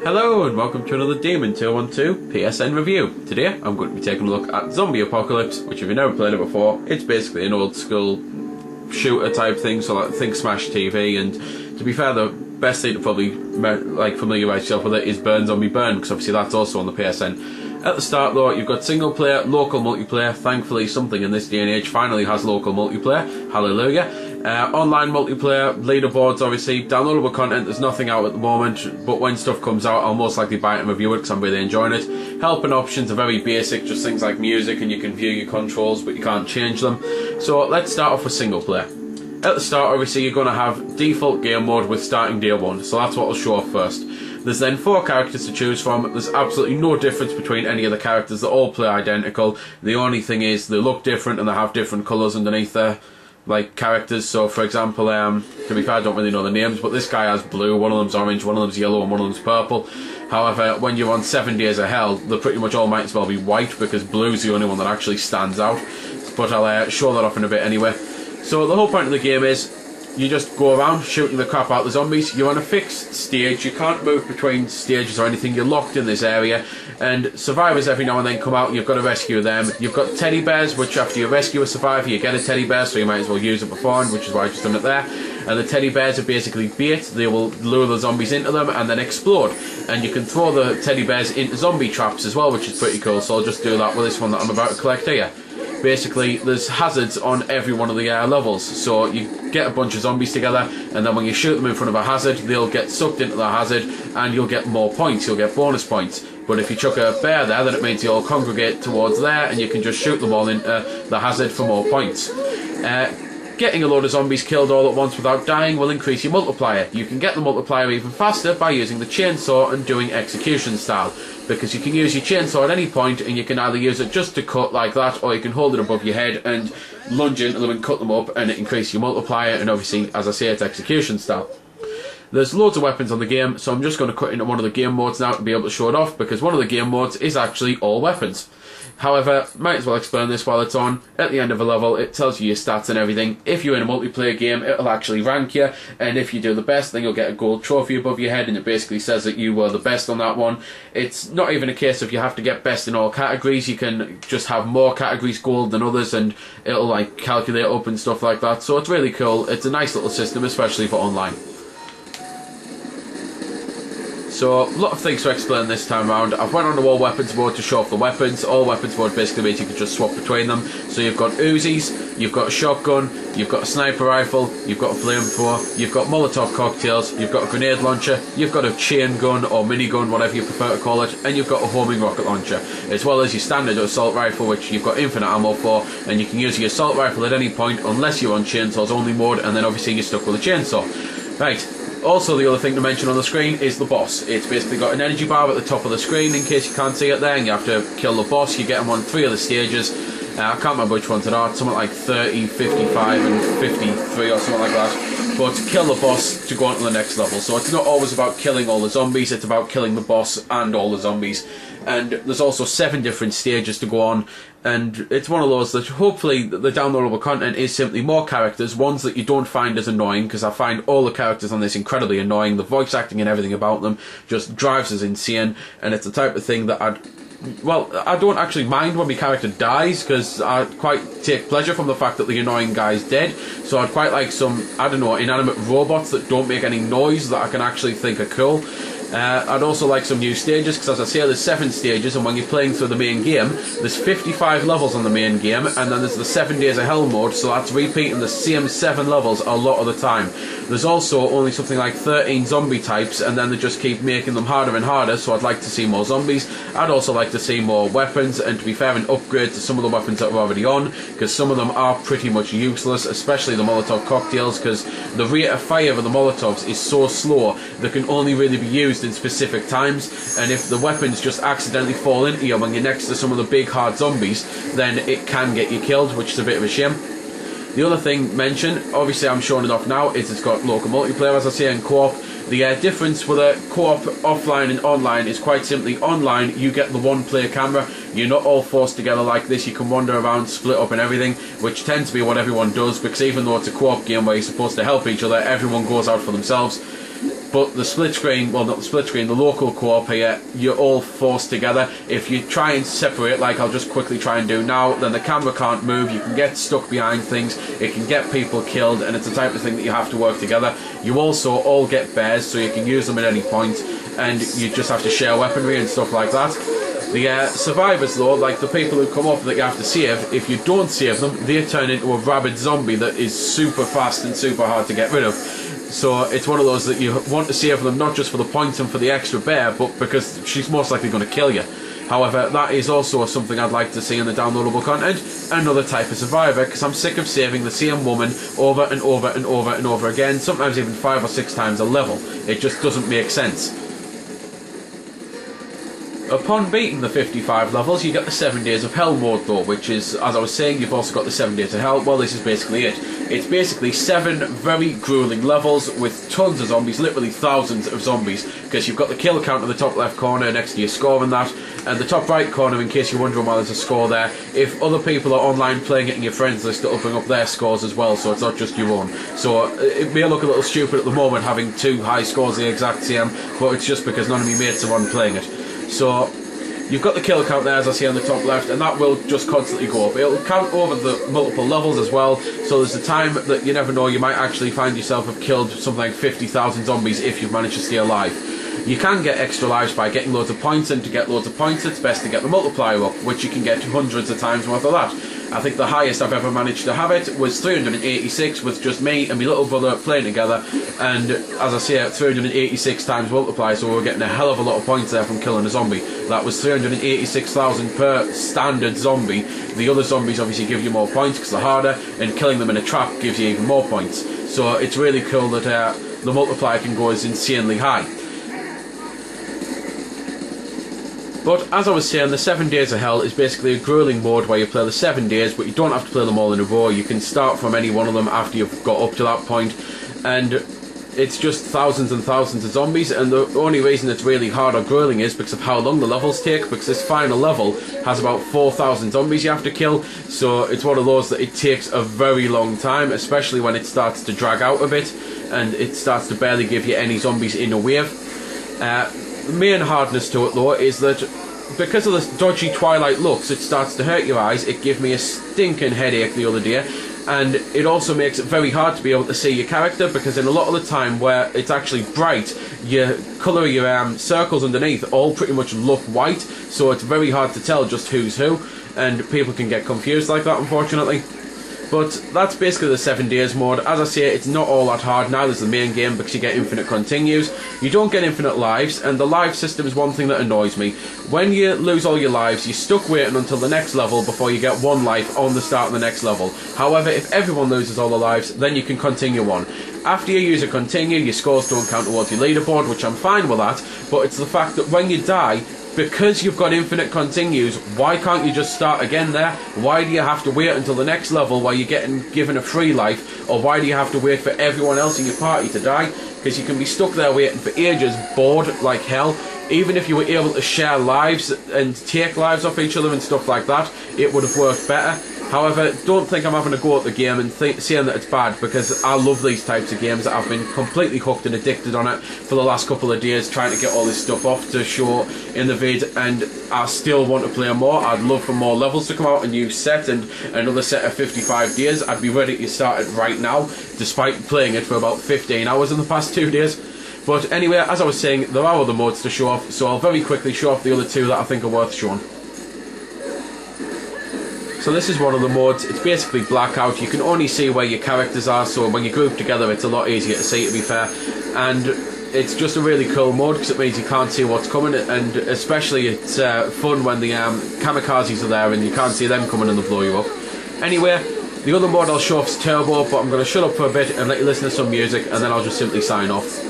Hello and welcome to another Demon 212 PSN review. Today I'm going to be taking a look at Zombie Apocalypse, which if you've never played it before, it's basically an old school shooter type thing, so like think Smash TV, and to be fair the best thing to probably familiarise yourself with it is Burn Zombie Burn, because obviously that's also on the PSN. At the start though, you've got single player, local multiplayer. Thankfully something in this day and age finally has local multiplayer, hallelujah. Online multiplayer, leaderboards obviously, downloadable content, there's nothing out at the moment, but when stuff comes out I'll most likely buy it and review it because I'm really enjoying it. Help and options are very basic, just things like music, and you can view your controls but you can't change them. So let's start off with single player. At the start obviously you're going to have default game mode with starting day 1, so that's what I'll show off first. There's then 4 characters to choose from. There's absolutely no difference between any of the characters, they all play identical. The only thing is they look different and they have different colours underneath their characters. So for example, to be fair I don't really know the names, but this guy has blue, one of them's orange, one of them's yellow and one of them's purple. However, when you're on 7 Days of Hell, they pretty much all might as well be white because blue's the only one that actually stands out. But I'll show that off in a bit anyway. So the whole point of the game is you just go around shooting the crap out of the zombies. You're on a fixed stage, you can't move between stages or anything, you're locked in this area, and survivors every now and then come out and you've got to rescue them. You've got teddy bears, which after you rescue a survivor you get a teddy bear, so you might as well use it beforehand, which is why I've just done it there. And the teddy bears are basically bait, they will lure the zombies into them and then explode. And you can throw the teddy bears into zombie traps as well, which is pretty cool, so I'll just do that with this one that I'm about to collect here. Basically, there's hazards on every one of the levels, so you get a bunch of zombies together, and then when you shoot them in front of a hazard, they'll get sucked into the hazard, and you'll get more points, you'll get bonus points. But if you chuck a bear there, then it means you'll congregate towards there, and you can just shoot them all into the hazard for more points. Getting a load of zombies killed all at once without dying will increase your multiplier. You can get the multiplier even faster by using the chainsaw and doing execution style, because you can use your chainsaw at any point and you can either use it just to cut like that, or you can hold it above your head and lunge into them and cut them up, and it increases your multiplier, and obviously, as I say, it's execution style. There's loads of weapons on the game, so I'm just going to cut into one of the game modes now to be able to show it off, because one of the game modes is actually all weapons. However, might as well explain this while it's on. At the end of a level, it tells you your stats and everything. If you're in a multiplayer game, it'll actually rank you, and if you do the best, then you'll get a gold trophy above your head, and it basically says that you were the best on that one. It's not even a case of you have to get best in all categories. You can just have more categories gold than others, and it'll calculate up and stuff like that. So it's really cool. It's a nice little system, especially for online. So, a lot of things to explain this time around. I've went on to all weapons mode to show off the weapons. All weapons mode basically means you can just swap between them. So you've got Uzis, you've got a shotgun, you've got a sniper rifle, you've got a flamethrower, you've got Molotov cocktails, you've got a grenade launcher, you've got a chain gun or minigun, whatever you prefer to call it, and you've got a homing rocket launcher, as well as your standard assault rifle, which you've got infinite ammo for, and you can use your assault rifle at any point unless you're on chainsaws only mode, and then obviously you're stuck with a chainsaw. Right. Also, the other thing to mention on the screen is the boss. It's basically got an energy bar at the top of the screen in case you can't see it there, and you have to kill the boss. You get him on 3 of the stages. I can't remember which ones it are, something like 30, 55 and 53 or something like that. But to kill the boss to go on to the next level. So it's not always about killing all the zombies, it's about killing the boss and all the zombies. And there's also 7 different stages to go on, and it's one of those that hopefully the downloadable content is simply more characters, ones that you don't find as annoying, because I find all the characters on this incredibly annoying. The voice acting and everything about them just drives us insane, and it's the type of thing that I don't actually mind when my character dies, because I quite take pleasure from the fact that the annoying guy's dead. So I'd quite like some, I don't know, inanimate robots that don't make any noise that I can actually think are cool. I'd also like some new stages, because as I say, there's 7 stages, and when you're playing through the main game, there's 55 levels on the main game, and then there's the 7 Days of Hell mode, so that's repeating the same 7 levels a lot of the time. There's also only something like 13 zombie types, and then they just keep making them harder and harder, so I'd like to see more zombies. I'd also like to see more weapons, and to be fair, an upgrade to some of the weapons that are already on, because some of them are pretty much useless, especially the Molotov cocktails, because the rate of fire of the Molotovs is so slow, they can only really be used in specific times, and if the weapons just accidentally fall into you when you're next to some of the big hard zombies, then it can get you killed, which is a bit of a shame. The other thing mentioned, obviously I'm showing it off now, is it's got local multiplayer, as I say, and co-op. The difference with a co-op offline and online is quite simply online you get the one-player camera. You're not all forced together like this. You can wander around, split up and everything, which tends to be what everyone does, because even though it's a co-op game where you're supposed to help each other, everyone goes out for themselves. But the split screen, well, not the split screen, the local co-op here, you're all forced together. If you try and separate, like I'll just quickly try and do now, then the camera can't move, you can get stuck behind things, it can get people killed, and it's the type of thing that you have to work together. You also all get bears, so you can use them at any point, and you just have to share weaponry and stuff like that. The survivors, though, like the people who come up that you have to save, if you don't save them, they turn into a rabid zombie that is super fast and super hard to get rid of. So it's one of those that you want to save them, not just for the points and for the extra bear, but because she's most likely going to kill you. However, that is also something I'd like to see in the downloadable content, another type of survivor, because I'm sick of saving the same woman over and over and over and over again, sometimes even 5 or 6 times a level. It just doesn't make sense. Upon beating the 55 levels, you get the 7 Days of Hell mode though, which is, as I was saying, you've also got the 7 Days of Hell. Well, this is basically it. It's basically 7 very grueling levels with tons of zombies, literally thousands of zombies, because you've got the kill count in the top left corner next to your score and that, and the top right corner, in case you're wondering why there's a score there. If other people are online playing it in your friends list, it'll bring up their scores as well, so it's not just your own. So it may look a little stupid at the moment having 2 high scores the exact same, but it's just because none of my mates are on playing it. So you've got the kill count there, as I see on the top left, and that will just constantly go up. It'll count over the multiple levels as well, so there's a time that you never know, you might actually find yourself have killed something like 50,000 zombies if you've managed to stay alive. You can get extra lives by getting loads of points, and to get loads of points it's best to get the multiplier up, which you can get hundreds of times worth of that. I think the highest I've ever managed to have it was 386 with just me and my little brother playing together, and as I say, 386 times multiply, so we're getting a hell of a lot of points there from killing a zombie. That was 386,000 per standard zombie. The other zombies obviously give you more points because they're harder, and killing them in a trap gives you even more points. So it's really cool that the multiplier can go as insanely high. But as I was saying, the 7 Days of Hell is basically a grueling mode where you play the 7 days, but you don't have to play them all in a row. You can start from any one of them after you've got up to that point, and it's just thousands and thousands of zombies, and the only reason it's really hard or grueling is because of how long the levels take, because this final level has about 4,000 zombies you have to kill, so it's one of those that it takes a very long time, especially when it starts to drag out a bit, and it starts to barely give you any zombies in a wave. The main hardness to it though is that because of the dodgy twilight looks, it starts to hurt your eyes. It gave me a stinking headache the other day, and it also makes it very hard to be able to see your character, because in a lot of the time where it's actually bright, your colour of your circles underneath all pretty much look white, so it's very hard to tell just who's who, and people can get confused like that, unfortunately. But that's basically the 7 days mode. As I say, it's not all that hard, neither is the main game, because you get infinite continues. You don't get infinite lives, and the life system is one thing that annoys me. When you lose all your lives, you're stuck waiting until the next level before you get 1 life on the start of the next level. However, if everyone loses all their lives, then you can continue on. After you use a continue, your scores don't count towards your leaderboard, which I'm fine with that, but it's the fact that when you die, because you've got infinite continues, why can't you just start again there? Why do you have to wait until the next level while you're getting given a free life? Or why do you have to wait for everyone else in your party to die? Because you can be stuck there waiting for ages, bored like hell. Even if you were able to share lives and take lives off each other and stuff like that, it would have worked better. However, don't think I'm having a go at the game and saying that it's bad, because I love these types of games. I've been completely hooked and addicted on it for the last couple of days, trying to get all this stuff off to show in the vid, and I still want to play more. I'd love for more levels to come out, a new set and another set of 55 days. I'd be ready to start it right now, despite playing it for about 15 hours in the past 2 days. But anyway, as I was saying, there are other modes to show off, so I'll very quickly show off the other 2 that I think are worth showing. So this is one of the modes. It's basically blackout. You can only see where your characters are, so when you group together it's a lot easier to see, to be fair. And it's just a really cool mode because it means you can't see what's coming, and especially it's fun when the kamikazes are there and you can't see them coming and they blow you up. Anyway, the other mode I'll show off is Turbo, but I'm going to shut up for a bit and let you listen to some music, and then I'll just simply sign off.